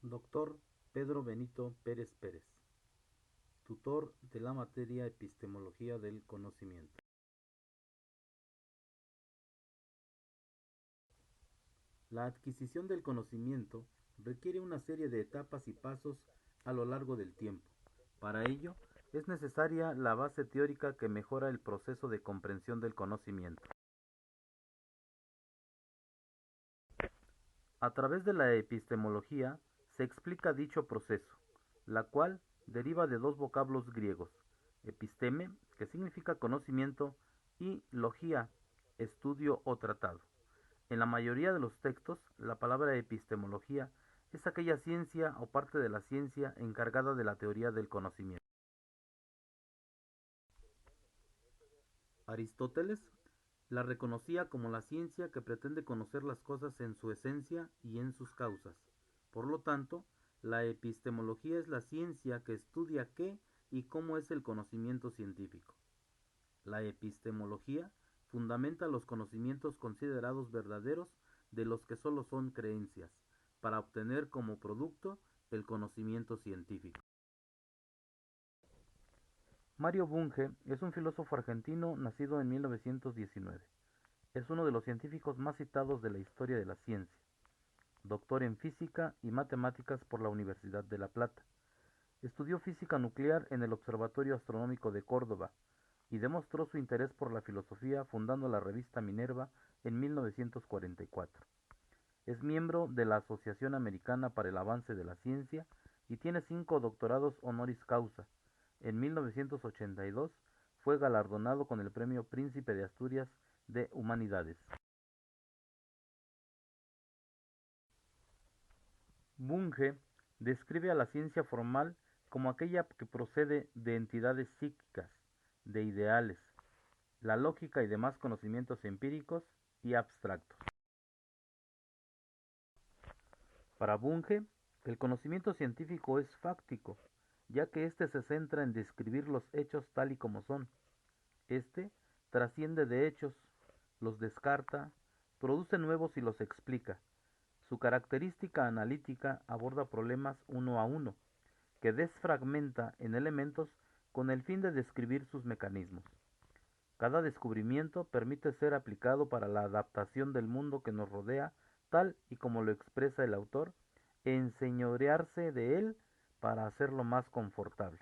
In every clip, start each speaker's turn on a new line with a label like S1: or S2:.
S1: Doctor Pedro Benito Pérez Pérez, tutor de la materia Epistemología del Conocimiento. La adquisición del conocimiento requiere una serie de etapas y pasos a lo largo del tiempo. Para ello, es necesaria la base teórica que mejora el proceso de comprensión del conocimiento. A través de la epistemología se explica dicho proceso, la cual deriva de dos vocablos griegos: episteme, que significa conocimiento, y logía, estudio o tratado. En la mayoría de los textos, la palabra epistemología es aquella ciencia o parte de la ciencia encargada de la teoría del conocimiento. Aristóteles la reconocía como la ciencia que pretende conocer las cosas en su esencia y en sus causas. Por lo tanto, la epistemología es la ciencia que estudia qué y cómo es el conocimiento científico. La epistemología fundamenta los conocimientos considerados verdaderos de los que solo son creencias, para obtener como producto el conocimiento científico. Mario Bunge es un filósofo argentino nacido en 1919. Es uno de los científicos más citados de la historia de la ciencia, doctor en física y matemáticas por la Universidad de La Plata. Estudió física nuclear en el Observatorio Astronómico de Córdoba y demostró su interés por la filosofía fundando la revista Minerva en 1944. Es miembro de la Asociación Americana para el Avance de la Ciencia y tiene 5 doctorados honoris causa. En 1982 fue galardonado con el Premio Príncipe de Asturias de Humanidades. Bunge describe a la ciencia formal como aquella que procede de entidades psíquicas, de ideales, la lógica y demás conocimientos empíricos y abstractos. Para Bunge, el conocimiento científico es fáctico, ya que éste se centra en describir los hechos tal y como son. Éste trasciende de hechos, los descarta, produce nuevos y los explica. Su característica analítica aborda problemas uno a uno, que desfragmenta en elementos con el fin de describir sus mecanismos. Cada descubrimiento permite ser aplicado para la adaptación del mundo que nos rodea, tal y como lo expresa el autor, e enseñorearse de él para hacerlo más confortable.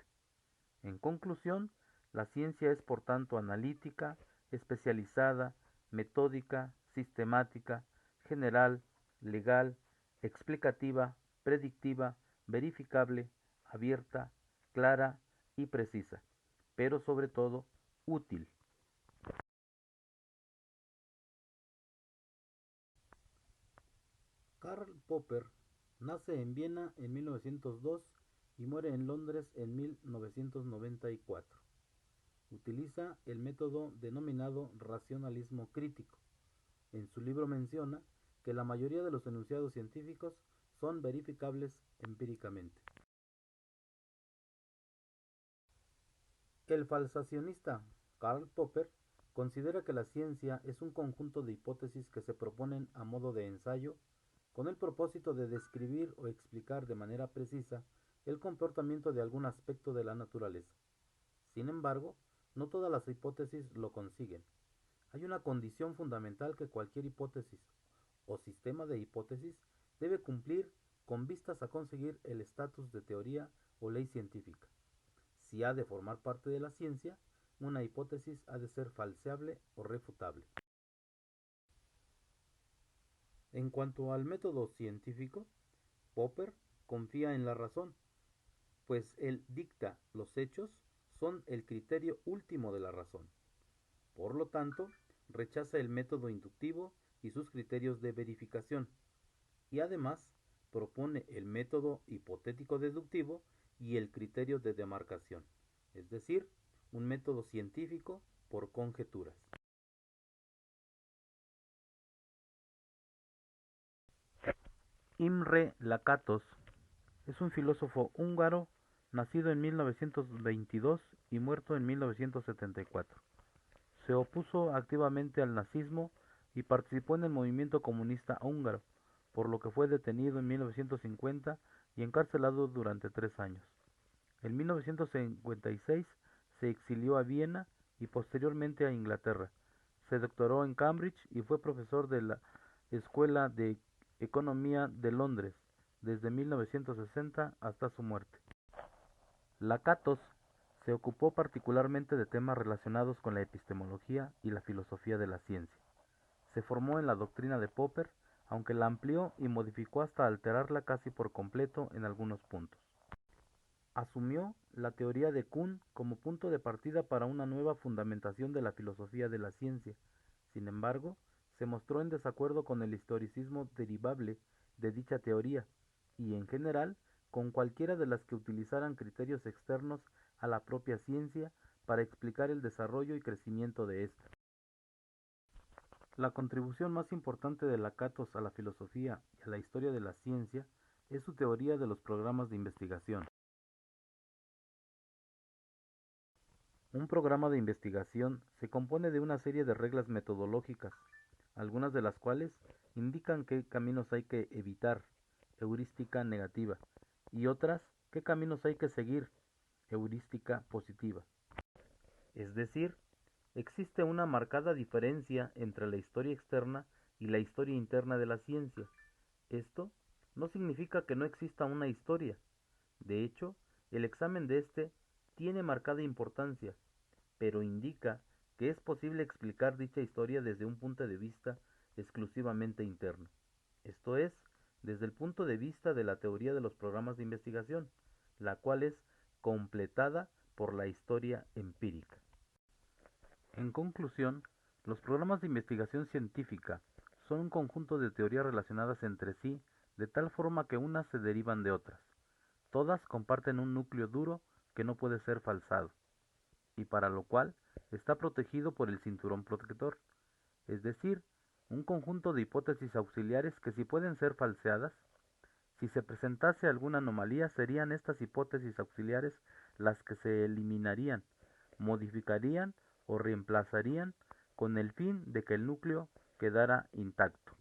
S1: En conclusión, la ciencia es por tanto analítica, especializada, metódica, sistemática, general, legal, explicativa, predictiva, verificable, abierta, clara y precisa, pero sobre todo útil. Karl Popper nace en Viena en 1902 y muere en Londres en 1994. Utiliza el método denominado racionalismo crítico. En su libro menciona que la mayoría de los enunciados científicos son verificables empíricamente. El falsacionista Karl Popper considera que la ciencia es un conjunto de hipótesis que se proponen a modo de ensayo con el propósito de describir o explicar de manera precisa el comportamiento de algún aspecto de la naturaleza. Sin embargo, no todas las hipótesis lo consiguen. Hay una condición fundamental que cualquier hipótesis o sistema de hipótesis debe cumplir con vistas a conseguir el estatus de teoría o ley científica. Si ha de formar parte de la ciencia, una hipótesis ha de ser falseable o refutable. En cuanto al método científico, Popper confía en la razón, pues él dicta los hechos son el criterio último de la razón. Por lo tanto, rechaza el método inductivo y sus criterios de verificación, y además propone el método hipotético deductivo y el criterio de demarcación, es decir, un método científico por conjeturas. Imre Lakatos es un filósofo húngaro nacido en 1922 y muerto en 1974. Se opuso activamente al nazismo y participó en el movimiento comunista húngaro, por lo que fue detenido en 1950 y encarcelado durante 3 años. En 1956 se exilió a Viena y posteriormente a Inglaterra. Se doctoró en Cambridge y fue profesor de la Escuela de Economía de Londres desde 1960 hasta su muerte. Lakatos se ocupó particularmente de temas relacionados con la epistemología y la filosofía de la ciencia. Se formó en la doctrina de Popper, aunque la amplió y modificó hasta alterarla casi por completo en algunos puntos. Asumió la teoría de Kuhn como punto de partida para una nueva fundamentación de la filosofía de la ciencia. Sin embargo, se mostró en desacuerdo con el historicismo derivable de dicha teoría y, en general, con cualquiera de las que utilizaran criterios externos a la propia ciencia para explicar el desarrollo y crecimiento de ésta. La contribución más importante de Lakatos a la filosofía y a la historia de la ciencia es su teoría de los programas de investigación. Un programa de investigación se compone de una serie de reglas metodológicas, algunas de las cuales indican qué caminos hay que evitar, heurística negativa, y otras qué caminos hay que seguir, heurística positiva. Es decir, existe una marcada diferencia entre la historia externa y la historia interna de la ciencia. Esto no significa que no exista una historia. De hecho, el examen de este tiene marcada importancia, pero indica que es posible explicar dicha historia desde un punto de vista exclusivamente interno, esto es, desde el punto de vista de la teoría de los programas de investigación, la cual es completada por la historia empírica. En conclusión, los programas de investigación científica son un conjunto de teorías relacionadas entre sí de tal forma que unas se derivan de otras. Todas comparten un núcleo duro que no puede ser falsado, y para lo cual está protegido por el cinturón protector, es decir, un conjunto de hipótesis auxiliares que si pueden ser falseadas, si se presentase alguna anomalía serían estas hipótesis auxiliares las que se eliminarían, modificarían o reemplazarían con el fin de que el núcleo quedara intacto.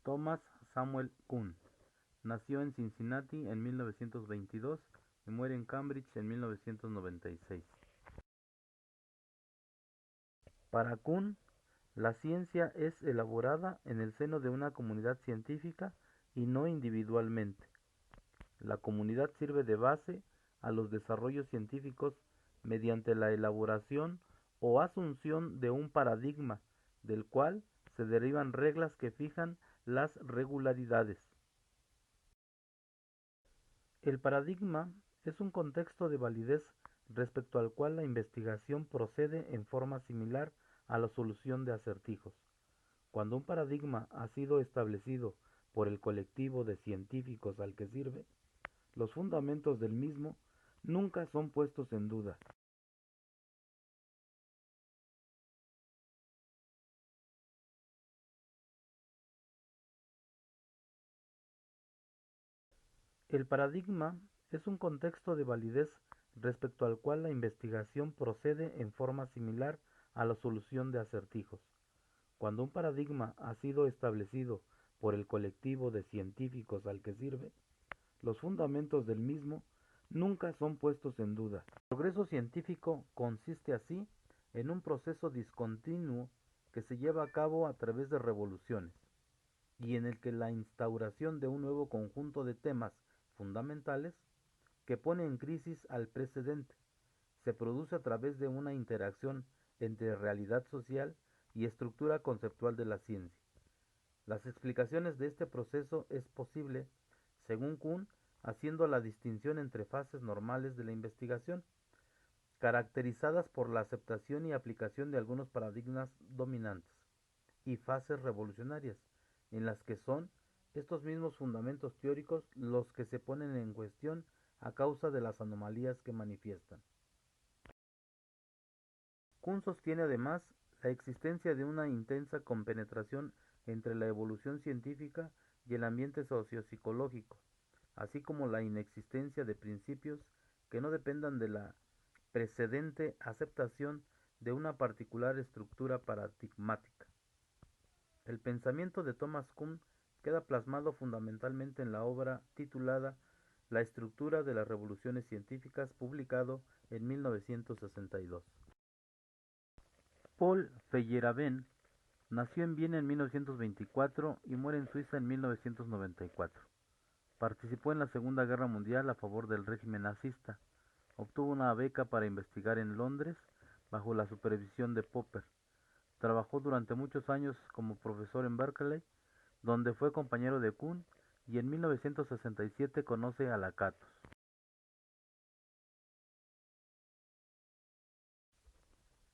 S1: Thomas Samuel Kuhn nació en Cincinnati en 1922 y muere en Cambridge en 1996. Para Kuhn, la ciencia es elaborada en el seno de una comunidad científica y no individualmente. La comunidad sirve de base a los desarrollos científicos mediante la elaboración o asunción de un paradigma, del cual se derivan reglas que fijan las regularidades. El paradigma es un contexto de validez respecto al cual la investigación procede en forma similar a la solución de acertijos. Cuando un paradigma ha sido establecido por el colectivo de científicos al que sirve, los fundamentos del mismo nunca son puestos en duda. El paradigma es un contexto de validez respecto al cual la investigación procede en forma similar a la solución de acertijos. Cuando un paradigma ha sido establecido por el colectivo de científicos al que sirve, los fundamentos del mismo nunca son puestos en duda. El progreso científico consiste así en un proceso discontinuo que se lleva a cabo a través de revoluciones, y en el que la instauración de un nuevo conjunto de temas fundamentales que pone en crisis al precedente se produce a través de una interacción entre realidad social y estructura conceptual de la ciencia. Las explicaciones de este proceso es posible, según Kuhn, haciendo la distinción entre fases normales de la investigación, caracterizadas por la aceptación y aplicación de algunos paradigmas dominantes, y fases revolucionarias, en las que son estos mismos fundamentos teóricos los que se ponen en cuestión a causa de las anomalías que manifiestan. Kuhn sostiene además la existencia de una intensa compenetración entre la evolución científica y el ambiente sociopsicológico, así como la inexistencia de principios que no dependan de la precedente aceptación de una particular estructura paradigmática. El pensamiento de Thomas Kuhn queda plasmado fundamentalmente en la obra titulada La estructura de las revoluciones científicas, publicado en 1962. Paul Feyerabend nació en Viena en 1924 y muere en Suiza en 1994. Participó en la Segunda Guerra Mundial a favor del régimen nazista. Obtuvo una beca para investigar en Londres bajo la supervisión de Popper. Trabajó durante muchos años como profesor en Berkeley, donde fue compañero de Kuhn, y en 1967 conoce a Lakatos.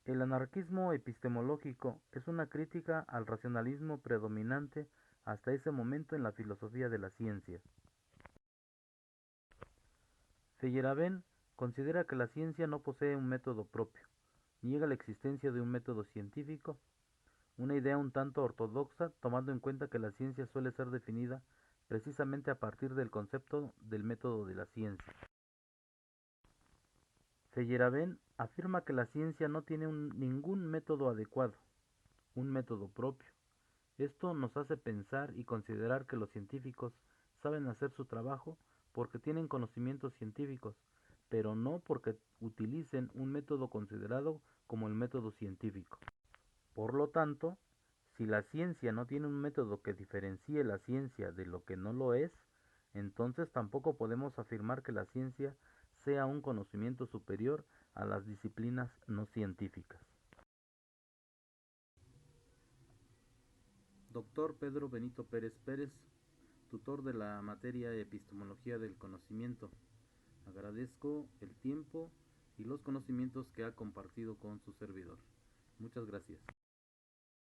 S1: El anarquismo epistemológico es una crítica al racionalismo predominante hasta ese momento en la filosofía de la ciencia. Feyerabend considera que la ciencia no posee un método propio, niega la existencia de un método científico, una idea un tanto ortodoxa, tomando en cuenta que la ciencia suele ser definida precisamente a partir del concepto del método de la ciencia. Feyerabend afirma que la ciencia no tiene ningún método adecuado, un método propio. Esto nos hace pensar y considerar que los científicos saben hacer su trabajo porque tienen conocimientos científicos, pero no porque utilicen un método considerado como el método científico. Por lo tanto, si la ciencia no tiene un método que diferencie la ciencia de lo que no lo es, entonces tampoco podemos afirmar que la ciencia sea un conocimiento superior a las disciplinas no científicas. Doctor Pedro Benito Pérez Pérez, tutor de la materia Epistemología del Conocimiento. Agradezco el tiempo y los conocimientos que ha compartido con su servidor. Muchas gracias.